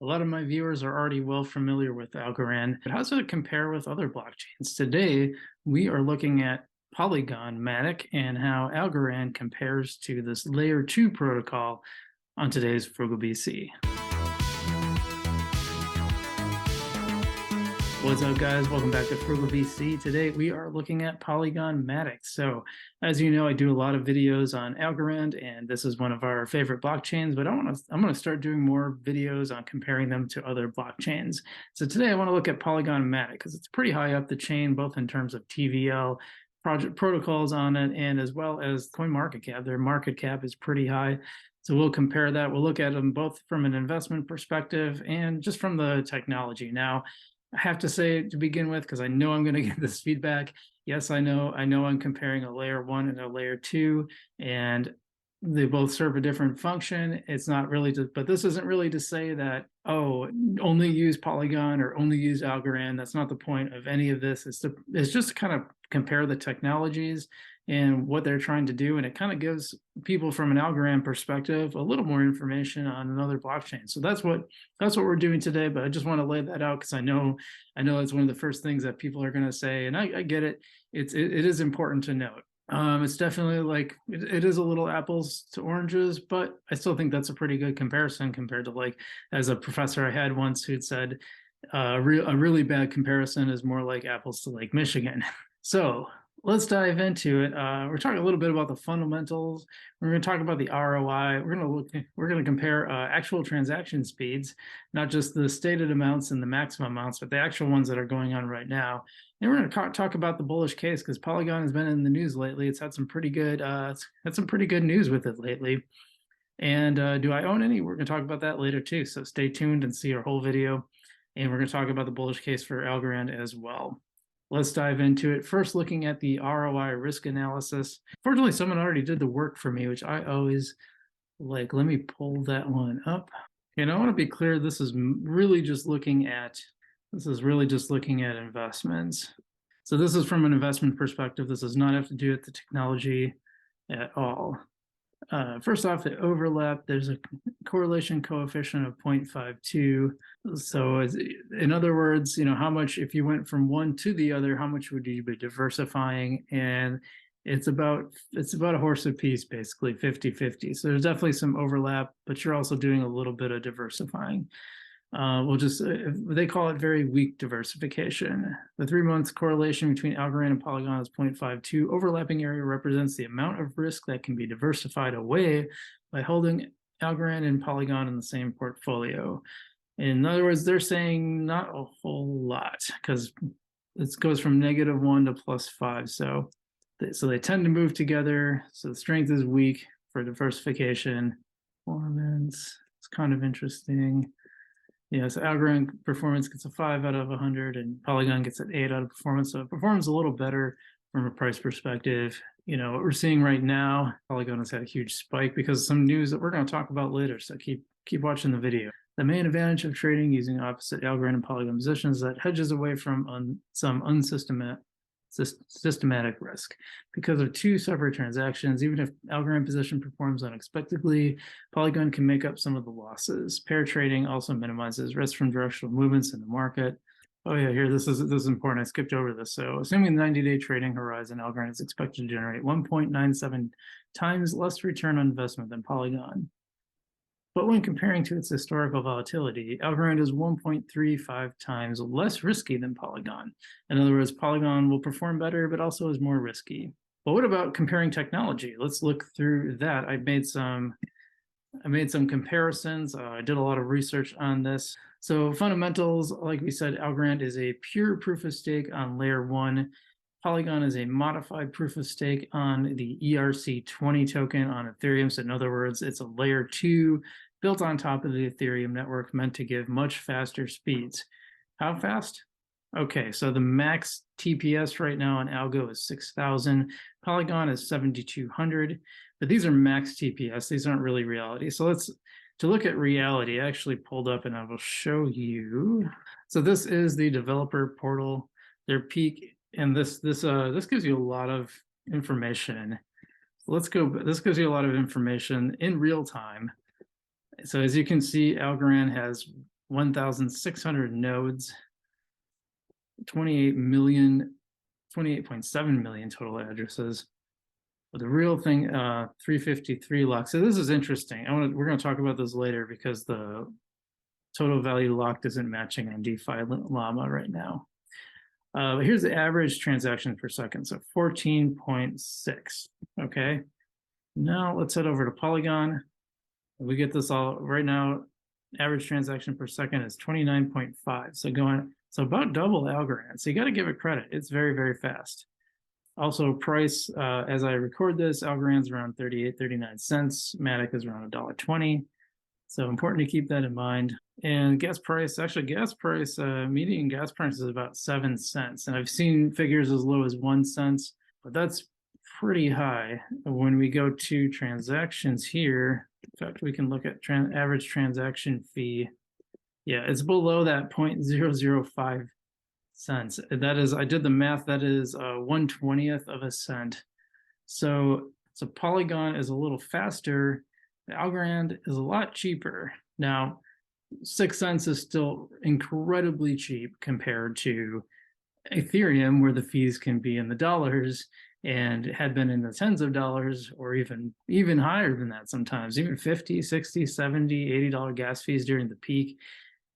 A lot of my viewers are already well familiar with Algorand, but how does it compare with other blockchains? Today, we are looking at Polygon MATIC and how Algorand compares to this layer 2 protocol on today's Frugal BC. What's up, guys? Welcome back to Frugal BC. Today we are looking at Polygon MATIC. So as you know, I do a lot of videos on Algorand, and this is one of our favorite blockchains, but I'm going to start doing more videos on comparing them to other blockchains. So today I want to look at Polygon MATIC because it's pretty high up the chain, both in terms of TVL, project protocols on it, and as well as CoinMarketCap. Their market cap is pretty high. So we'll compare that. We'll look at them both from an investment perspective and just from the technology. Now, I have to say to begin with, because I know I'm going to get this feedback. Yes, I know I'm comparing a layer 1 and a layer 2, and they both serve a different function. It's not really but this isn't really to say that, oh, only use Polygon or only use Algorand. That's not the point of any of this. It's just to kind of compare the technologies and what they're trying to do. And it kind of gives people from an Algorand perspective a little more information on another blockchain. So that's what we're doing today. But I just want to lay that out because I know it's one of the first things that people are going to say, and I get it. It is important to note. It's definitely like it is a little apples to oranges, but I still think that's a pretty good comparison compared to, like, as a professor I had once who'd said a really bad comparison is more like apples to Lake Michigan. So let's dive into it. We're talking a little bit about the fundamentals. We're going to talk about the ROI. We're going to compare actual transaction speeds, not just the stated amounts and the maximum amounts, but the actual ones that are going on right now. And we're going to talk about the bullish case because Polygon has been in the news lately. It's had some pretty good news with it lately. And do I own any? We're going to talk about that later too. So stay tuned and see our whole video. And we're going to talk about the bullish case for Algorand as well. Let's dive into it. First, looking at the ROI risk analysis. Fortunately, someone already did the work for me, which I always like. Let me pull that one up. And I want to be clear, this is really just looking at investments. So this is from an investment perspective. This does not have to do with the technology at all. First off, the overlap, there's a correlation coefficient of 0.52. So in other words, how much, if you went from one to the other, how much would you be diversifying? And it's about a horse apiece, basically 50-50. So there's definitely some overlap, but you're also doing a little bit of diversifying. They call it very weak diversification. The 3 months correlation between Algorand and Polygon is 0.52. Overlapping area represents the amount of risk that can be diversified away by holding Algorand and Polygon in the same portfolio. In other words, they're saying not a whole lot because it goes from -1 to +5. So they tend to move together. So the strength is weak for diversification. Performance, it's kind of interesting. Yeah, so Algorand performance gets a 5 out of 100, and Polygon gets an 8 out of performance. So it performs a little better from a price perspective. What we're seeing right now, Polygon has had a huge spike because of some news that we're going to talk about later. So keep watching the video. The main advantage of trading using opposite Algorand and Polygon positions is that hedges away from some systematic risk. Because of two separate transactions, even if Algorand position performs unexpectedly, Polygon can make up some of the losses. Pair trading also minimizes risk from directional movements in the market. Oh yeah, here, this is important. I skipped over this. So assuming the 90-day trading horizon, Algorand is expected to generate 1.97 times less return on investment than Polygon. But when comparing to its historical volatility, Algorand is 1.35 times less risky than Polygon. In other words, Polygon will perform better, but also is more risky. But what about comparing technology? Let's look through that. I made some comparisons. I did a lot of research on this. So fundamentals, like we said, Algorand is a pure proof of stake on layer 1. Polygon is a modified proof of stake on the ERC20 token on Ethereum. So in other words, it's a layer 2 built on top of the Ethereum network, meant to give much faster speeds. How fast? Okay, so the max TPS right now on Algo is 6,000. Polygon is 7,200, but these are max TPS. These aren't really reality. So to look at reality, I actually pulled up and I will show you. So this is the developer portal, their peak. And this gives you a lot of information. Let's go. This gives you a lot of information in real time. So as you can see, Algorand has 1,600 nodes, 28.7 million total addresses. But the real thing, 353 locked. So this is interesting. We're going to talk about this later because the total value locked isn't matching on DeFi Llama right now. But here's the average transaction per second. So 14.6. Okay. Now let's head over to Polygon. We get this all right now. Average transaction per second is 29.5. So about double Algorand. So you got to give it credit. It's very, very fast. Also, price, as I record this, Algorand's around 38, 39 cents. Matic is around $1.20. So important to keep that in mind. And gas price, median gas price is about 7 cents. And I've seen figures as low as 1 cent, but that's pretty high. When we go to transactions here, in fact, we can look at average transaction fee. Yeah, it's below that 0.005 cents. That is, I did the math, that is 1/20th of a cent. So Polygon is a little faster. The Algorand is a lot cheaper. Now, 6 cents is still incredibly cheap compared to Ethereum, where the fees can be in the dollars and had been in the tens of dollars, or even higher than that sometimes, even 50, 60, 70, $80 gas fees during the peak.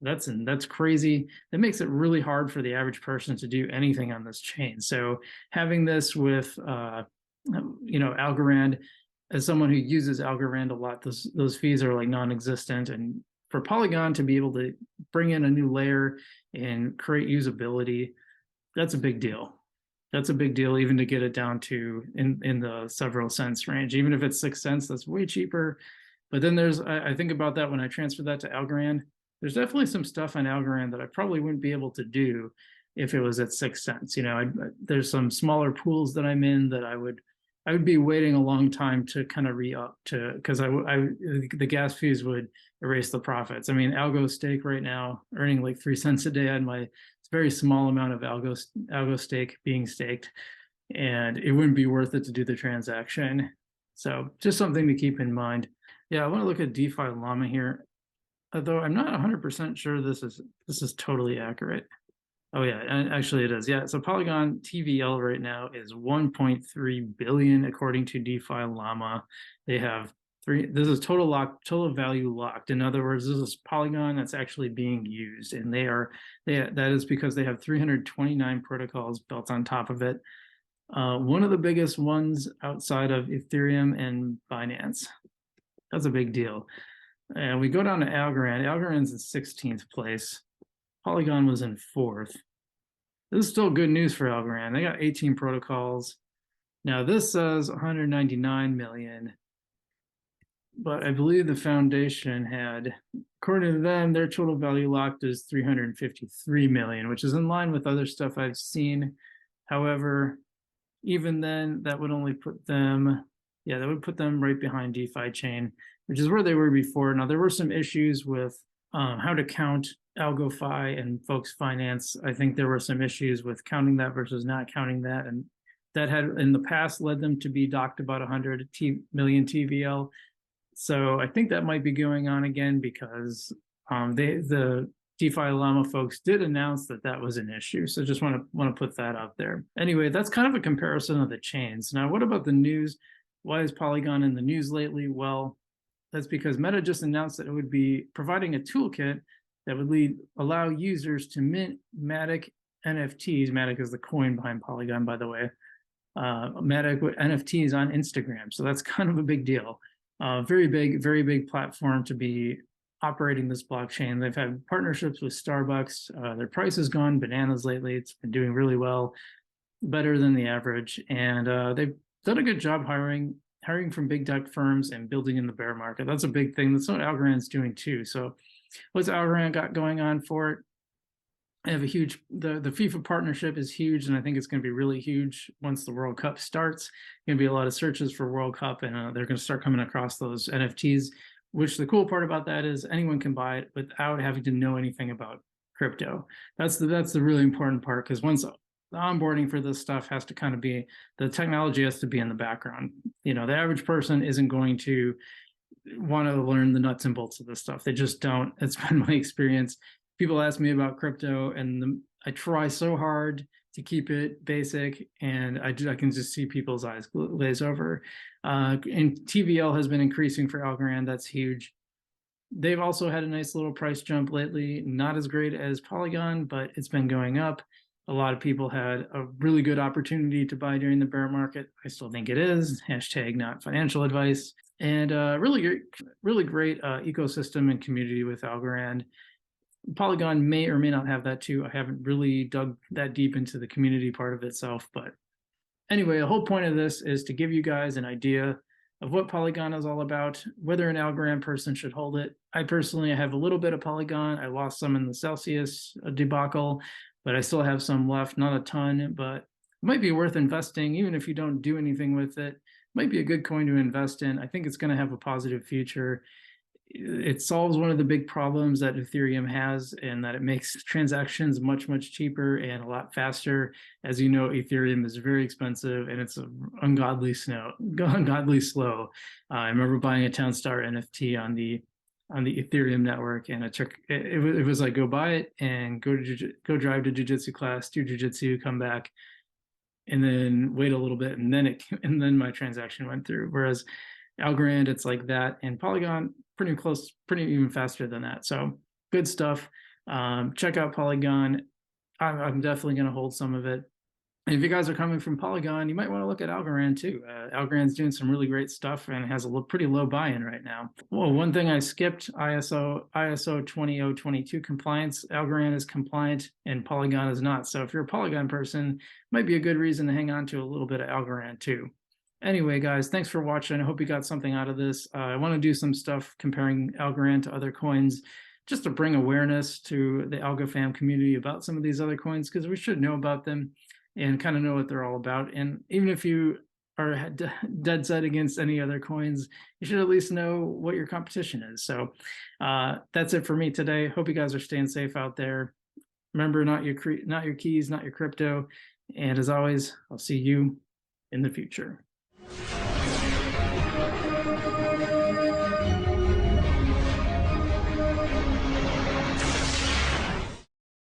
That's crazy. That makes it really hard for the average person to do anything on this chain. So having this with Algorand, as someone who uses Algorand a lot, those fees are like non-existent. And for Polygon to be able to bring in a new layer and create usability, that's a big deal. That's a big deal, even to get it down to in the several cents range. Even if it's 6 cents, that's way cheaper. But then I think about that when I transfer that to Algorand. There's definitely some stuff on Algorand that I probably wouldn't be able to do if it was at 6 cents. There's some smaller pools that I'm in that I would be waiting a long time to kind of re-up to, because the gas fees would erase the profits. I mean, Algo stake right now earning like 3 cents a day on my very small amount of Algo stake being staked, and it wouldn't be worth it to do the transaction. So just something to keep in mind. Yeah, I want to look at DeFi Llama here, although I'm not 100% sure this is totally accurate. Oh yeah, and actually it is. Yeah, so Polygon TVL right now is 1.3 billion according to DeFi Llama. They have this is total value locked. In other words, this is Polygon that's actually being used, and that is because they have 329 protocols built on top of it. One of the biggest ones outside of Ethereum and Binance. That's a big deal. And we go down to Algorand. Algorand's in 16th place. Polygon was in 4th. This is still good news for Algorand. They got 18 protocols. Now this says 199 million, but I believe the foundation had, according to them, their total value locked is 353 million, which is in line with other stuff I've seen. However, even then, that would only put them, that would put them right behind DeFi Chain, which is where they were before. Now, there were some issues with how to count AlgoFi and Folks Finance. I think there were some issues with counting that versus not counting that. And that had in the past led them to be docked about 100 million TVL. So I think that might be going on again because the DeFi Llama folks did announce that was an issue. So just want to put that out there. Anyway, that's kind of a comparison of the chains. Now, what about the news? Why is Polygon in the news lately? Well, that's because Meta just announced that it would be providing a toolkit that would allow users to mint MATIC NFTs. MATIC is the coin behind Polygon, by the way. MATIC NFTs on Instagram. So that's kind of a big deal. Very big platform to be operating this blockchain. They've had partnerships with Starbucks. Their price has gone bananas lately. It's been doing really well, better than the average. And they've done a good job hiring from big tech firms and building in the bear market. That's a big thing. That's what Algorand's doing too. So what's Algorand got going on for it? I have a huge, the FIFA partnership is huge, and I think it's going to be really huge once the World Cup starts. Going to be a lot of searches for World Cup, and they're going to start coming across those NFTs, which the cool part about that is anyone can buy it without having to know anything about crypto. That's the really important part, because once the onboarding for this stuff has to kind of be, the technology has to be in the background. The average person isn't going to want to learn the nuts and bolts of this stuff. They just don't. It's been my experience. People ask me about crypto, and I try so hard to keep it basic, and I can just see people's eyes glaze over. And TVL has been increasing for Algorand. That's huge. They've also had a nice little price jump lately. Not as great as Polygon, but it's been going up. A lot of people had a really good opportunity to buy during the bear market. I still think it is. Hashtag not financial advice. And really great ecosystem and community with Algorand. Polygon may or may not have that too. I haven't really dug that deep into the community part of itself. But anyway, the whole point of this is to give you guys an idea of what Polygon is all about, whether an Algorand person should hold it. I personally have a little bit of Polygon. I lost some in the Celsius debacle, but I still have some left, not a ton, but it might be worth investing, even if you don't do anything with it. It might be a good coin to invest in. I think it's going to have a positive future. It solves one of the big problems that Ethereum has, and that it makes transactions much, much cheaper and a lot faster. As you know, Ethereum is very expensive and it's ungodly slow. I remember buying a Townstar NFT on the Ethereum network, and it was like, go buy it and go drive to jiu-jitsu class, do jiu-jitsu, come back, and then wait a little bit, and then my transaction went through. Whereas Algorand, it's like that, and Polygon pretty close, pretty even faster than that. So good stuff. Check out Polygon. I'm definitely going to hold some of it. And if you guys are coming from Polygon, you might want to look at Algorand too. Algorand's doing some really great stuff and has a pretty low buy-in right now. Well, one thing I skipped, ISO 20022 compliance. Algorand is compliant and Polygon is not. So if you're a Polygon person, might be a good reason to hang on to a little bit of Algorand too. Anyway, guys, thanks for watching. I hope you got something out of this. I want to do some stuff comparing Algorand to other coins, just to bring awareness to the Algo fam community about some of these other coins, because we should know about them and kind of know what they're all about. And even if you are dead set against any other coins, you should at least know what your competition is. So that's it for me today. Hope you guys are staying safe out there. Remember, not your keys, not your crypto. And as always, I'll see you in the future.